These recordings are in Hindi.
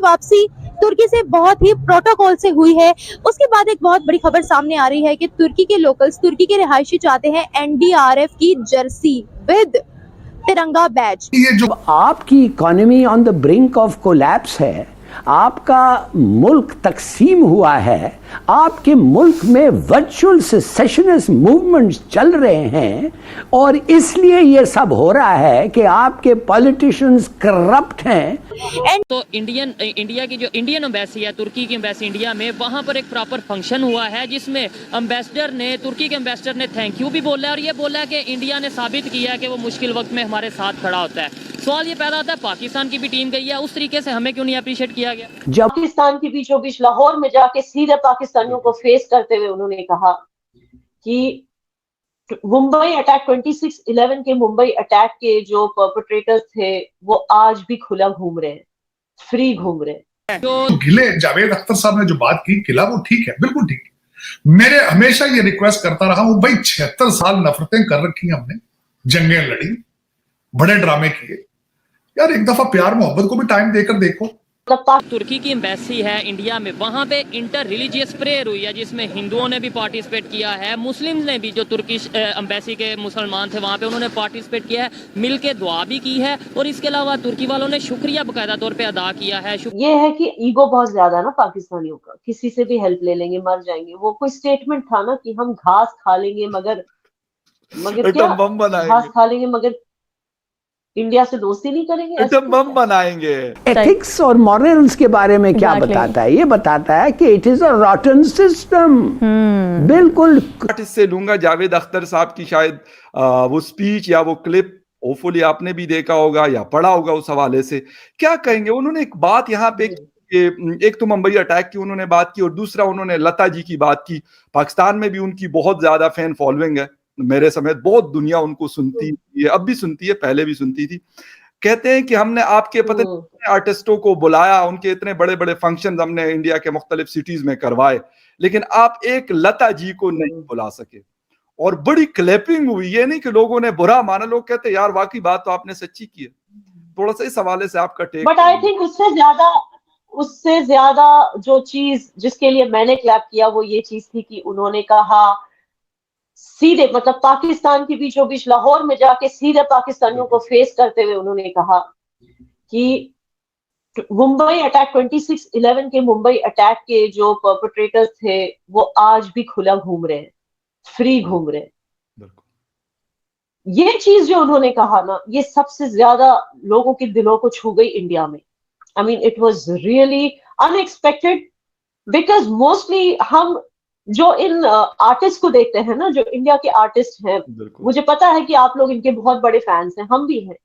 वापसी तुर्की से बहुत ही प्रोटोकॉल से हुई है। उसके बाद एक बहुत बड़ी खबर सामने आ रही है कि तुर्की के लोकल्स, तुर्की के रिहायशी चाहते हैं एनडीआरएफ की जर्सी विद तिरंगा बैच। ये जो आपकी economy on the brink of collapse है, आपका मुल्क तकसीम हुआ है, आपके मुल्क में वर्चुअल सेसेशनिस्ट मूवमेंट्स चल रहे हैं और इसलिए ये सब हो रहा है कि आपके पॉलिटिशियंस करप्ट हैं। तो इंडिया की जो इंडियन एम्बेसी है, तुर्की की एम्बेसी इंडिया में, वहां पर एक प्रॉपर फंक्शन हुआ है जिसमें तुर्की के एम्बेसडर ने थैंक यू भी बोला और ये बोला कि इंडिया ने साबित किया कि वो मुश्किल वक्त में हमारे साथ खड़ा होता है। सवाल ये पैदा होता है, पाकिस्तान की भी टीम गई है, उस तरीके से हमें क्यों नहीं अप्रिशिएट किया गया? जब पाकिस्तान के बीचों बीच लाहौर में जाके सीधे पाकिस्तानियों को फेस करते हुए उन्होंने कहा कि मुंबई अटैक 26/11 के मुंबई अटैक के जो परपेट्रेटर्स थे वो आज भी खुला घूम रहे हैं, फ्री घूम रहे हैं। तो गिले जावेद अख्तर साहब ने जो बात की किला, वो ठीक है, बिल्कुल ठीक है। मेरे हमेशा ये रिक्वेस्ट करता रहा हूं, भाई 76 साल नफरतें कर रखी हैं हमने, जंगें लड़ी, बड़े ड्रामे किए, यार एक दफा प्यार मोहब्बत को भी टाइम देकर देखो। तुर्की की एम्बेसी है इंडिया में, वहां पे इंटर रिलीजियस प्रेयर हुई है जिसमें हिंदुओं ने भी पार्टिसिपेट किया है, मुस्लिम ने भी, जो तुर्किश एम्बेसी के मुसलमान थे वहां पे, उन्होंने पार्टिसिपेट किया है, मिलके दुआ भी की है और इसके अलावा तुर्की वालों ने शुक्रिया बकायदा तौर पे अदा किया है। ये है कि ईगो बहुत ज्यादा ना पाकिस्तानियों का, किसी से भी हेल्प ले लेंगे, मर जाएंगे। वो कोई स्टेटमेंट था ना कि हम घास खा लेंगे मगर क्या घास खा लेंगे मगर इंडिया से दोस्ती नहीं करेंगे, एकदम बम बनाएंगे। एथिक्स और मॉरल्स के बारे में क्या बताता है? ये बताता है कि इट इज अ रॉटन सिस्टम। बिल्कुल। इससे लूंगा जावेद अख्तर साहब की शायद वो स्पीच या वो क्लिप, होपफुली आपने भी देखा होगा या पढ़ा होगा, उस हवाले से क्या कहेंगे? उन्होंने एक बात यहाँ पे, एक तो मुंबई अटैक की उन्होंने बात की और दूसरा उन्होंने लता जी की बात की। पाकिस्तान में भी उनकी बहुत ज्यादा फैन फॉलोइंग है, मेरे समेत बहुत दुनिया उनको सुनती है, अब भी सुनती है, पहले भी सुनती थी। कहते हैं कि हमने आपके पता आर्टिस्टों को बुलाया, उनके इतने बड़े बड़े फंक्शन हमने इंडिया के मुख्तलिफ सिटीज में करवाए, लेकिन आप एक लता जी को नहीं बुला सके और बड़ी क्लैपिंग हुई। ये नहीं कि लोगों ने बुरा माना, लोग कहते यार वाकई बात तो आपने सच्ची की है। थोड़ा सा इस हवाले से आपका टेक। बट आई थिंक उससे ज्यादा जो चीज जिसके लिए मैंने क्लैप किया वो ये चीज थी कि उन्होंने कहा सीधे, मतलब पाकिस्तान के बीचों बीच लाहौर में जाके सीधे पाकिस्तानियों को फेस करते हुए उन्होंने कहा कि मुंबई अटैक 26/11 के मुंबई अटैक के जो परपेट्रेटर्स थे वो आज भी खुला घूम रहे हैं, फ्री घूम रहे हैं। ये चीज जो उन्होंने कहा ना, ये सबसे ज्यादा लोगों के दिलों को छू गई इंडिया में। I mean it was really unexpected, because mostly हम जो इन आर्टिस्ट को देखते हैं ना, जो इंडिया के आर्टिस्ट हैं, मुझे पता है कि आप लोग इनके बहुत बड़े फैंस हैं, हम भी हैं,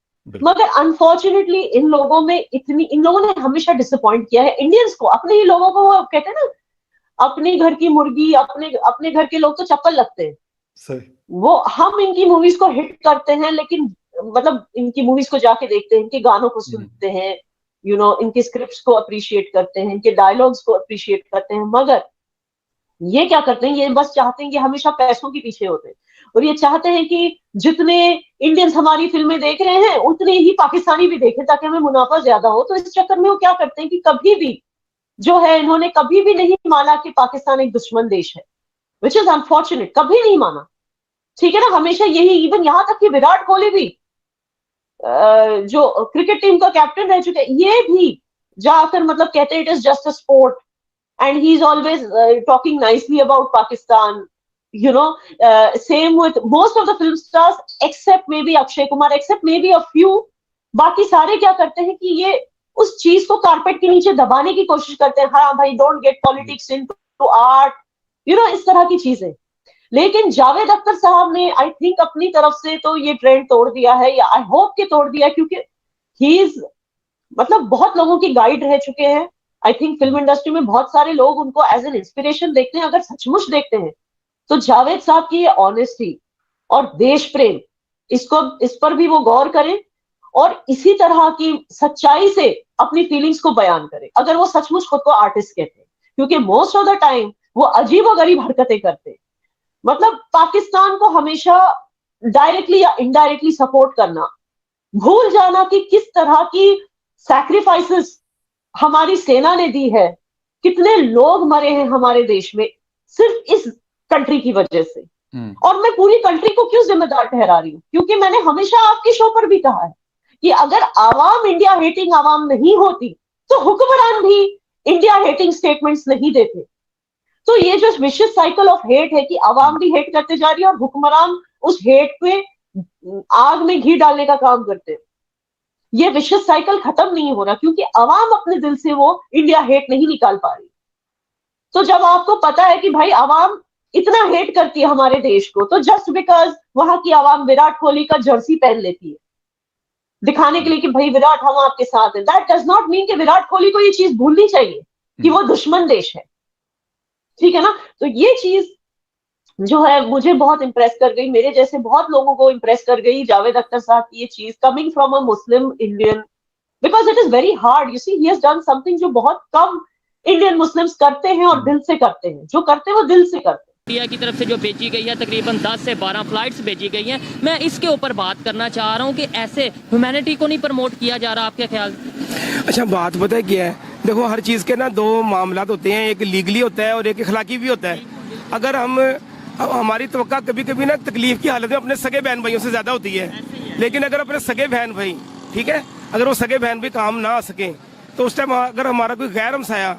मगर अनफॉर्चुनेटली इन लोगों ने हमेशा डिसअपॉइंट किया है इंडियंस को, अपने ही लोगों को। वो कहते हैं ना, अपने घर की मुर्गी, अपने घर के लोग तो चप्पल लगते हैं। सही। वो हम इनकी मूवीज को हिट करते हैं, लेकिन मतलब इनकी मूवीज को जाके देखते हैं, इनके गानों को सुनते हैं, इनके स्क्रिप्ट्स को अप्रिशिएट करते हैं, इनके डायलॉग्स को अप्रिशिएट करते हैं, मगर ये क्या करते हैं, ये बस चाहते हैं कि हमेशा पैसों के पीछे होते हैं और ये चाहते हैं कि जितने इंडियंस हमारी फिल्में देख रहे हैं उतने ही पाकिस्तानी भी देखें ताकि हमें मुनाफा ज्यादा हो। तो इस चक्कर में वो क्या करते हैं कि कभी भी जो है, इन्होंने कभी भी नहीं माना कि पाकिस्तान एक दुश्मन देश है, विच इज अनफॉर्चुनेट, कभी नहीं माना। ठीक है ना, हमेशा यही, इवन यहां तक कि विराट कोहली भी जो क्रिकेट टीम का कैप्टन रह चुके हैं, ये भी जाकर मतलब कहते हैं it is just a sport, and he's always talking nicely about Pakistan, same with most of the film stars except maybe Akshay Kumar, except maybe a few। बाकी सारे क्या करते हैं कि ये उस चीज को कारपेट के नीचे दबाने की कोशिश करते हैं। हाँ भाई, don't get politics into art, इस तरह की चीजें। लेकिन जावेद अख्तर साहब ने आई थिंक अपनी तरफ से तो ये ट्रेंड तोड़ दिया है, या आई होप के तोड़ दिया, क्योंकि ही इज मतलब बहुत लोगों की गाइड रह चुके हैं। आई थिंक फिल्म इंडस्ट्री में बहुत सारे लोग उनको एज एन इंस्पिरेशन देखते हैं। अगर सचमुच देखते हैं तो जावेद साहब की ये ऑनेस्टी और देश प्रेम, इस पर भी वो गौर करें और इसी तरह की सच्चाई से अपनी फीलिंग्स को बयान करें, अगर वो सचमुच खुद को आर्टिस्ट कहते हैं। क्योंकि मोस्ट ऑफ द टाइम वो अजीबोगरीब हरकतें करते हैं। मतलब पाकिस्तान को हमेशा डायरेक्टली या इनडायरेक्टली सपोर्ट करना, भूल जाना कि किस तरह की सैक्रिफाइसेस हमारी सेना ने दी है, कितने लोग मरे हैं हमारे देश में सिर्फ इस कंट्री की वजह से। और मैं पूरी कंट्री को क्यों जिम्मेदार ठहरा रही हूँ, क्योंकि मैंने हमेशा आपके शो पर भी कहा है कि अगर आवाम इंडिया हेटिंग आवाम नहीं होती तो हुक्मरान भी इंडिया हेटिंग स्टेटमेंट्स नहीं देते। तो ये जो विशियस साइकिल ऑफ हेट है कि आवाम भी हेट करते जा रही है और हुक्मरान उस हेट पे आग में घी डालने का काम करते हैं, ये विशियस साइकिल खत्म नहीं हो रहा क्योंकि आवाम अपने दिल से वो इंडिया हेट नहीं निकाल पा रही। तो जब आपको पता है कि भाई आवाम इतना हेट करती है हमारे देश को, तो जस्ट बिकॉज वहां की आवाम विराट कोहली का जर्सी पहन लेती है दिखाने के लिए कि भाई विराट हम आपके साथ हैं, दैट डज नॉट मीन कि विराट कोहली को ये चीज भूलनी चाहिए कि वो दुश्मन देश है, ठीक है ना। तो ये चीज जो है मुझे बहुत इंप्रेस कर गई, मेरे जैसे बहुत लोगों को इंप्रेस कर गई जावेद अख्तर साहब की ये चीज, coming from a Muslim Indian, because it is very hard, you see he has done something जो बहुत कम इंडियन मुस्लिम्स करते हैं और दिल से करते हैं, जो करते हैं वो दिल से करते हैं। इंडिया की तरफ से जो भेजी गई है तकरीबन 10 से 12 फ्लाइट्स भेजी गई हैं, मैं इसके ऊपर बात करना चाह रहा हूँ कि ऐसे ह्यूमैनिटी को नहीं प्रमोट किया जा रहा, आपके ख्याल? अच्छा, बात पता है क्या है, देखो हर चीज़ के ना दो मामला होते हैं, एक लीगली होता है और एक अखलाकी भी होता है। अगर हमारी तवक्का कभी कभी ना तकलीफ की हालत में अपने सगे बहन भाइयों से ज़्यादा होती है, लेकिन अगर अपने सगे बहन भाई, ठीक है, अगर वो सगे बहन भाई काम ना आ सकें तो उस टाइम अगर हमारा कोई गैर हमसाया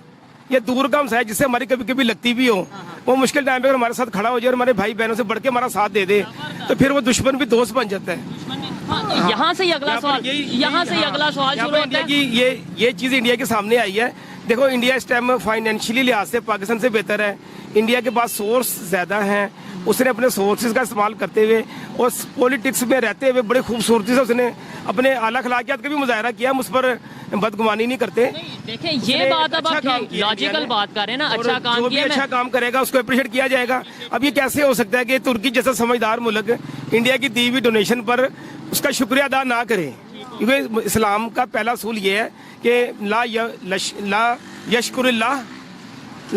या दूर का हमसाया जिससे हमारी कभी कभी लगती भी हो, वो मुश्किल टाइम पे अगर हमारे साथ खड़ा हो जाए और हमारे भाई बहनों से बढ़ के हमारा साथ दे दे, तो फिर वो दुश्मन भी दोस्त बन जाता है। यहाँ से ही अगला सवाल शुरू होता है कि ये चीज़ इंडिया के सामने आई है। देखो इंडिया इस टाइम फाइनेंशियली लिहाज से पाकिस्तान से बेहतर है, इंडिया के पास सोर्स ज़्यादा हैं, उसने अपने सोर्सेज का इस्तेमाल करते हुए और पॉलिटिक्स में रहते हुए बड़ी खूबसूरती से उसने अपने आला अखलाकियात का भी मुजाहरा किया, मुझ पर बदगुमानी नहीं करते। देखें ये बात अब आप लॉजिकल बात कर रहे हैं ना, अच्छा काम किया, अच्छा काम करेगा उसको अप्रिशिएट किया जाएगा। अब ये कैसे हो सकता है कि तुर्की जैसा समझदार मुल्क इंडिया की दी हुई डोनेशन पर उसका शुक्रिया अदा ना करे, क्योंकि इस्लाम का पहला असूल ये है कि ला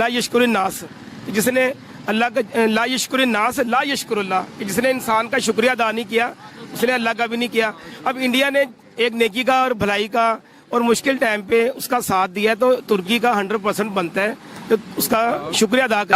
यशकुरिन्नास, जिसने अल्लाह का ला यशकुरिन्नास ला यशकुरुल्लाह, जिसने इंसान का शुक्रिया अदा नहीं किया उसने अल्लाह का भी नहीं किया। अब इंडिया ने एक नेकी का और भलाई का और मुश्किल टाइम पे उसका साथ दिया, तो तुर्की का 100% बनता है तो उसका शुक्रिया अदा कर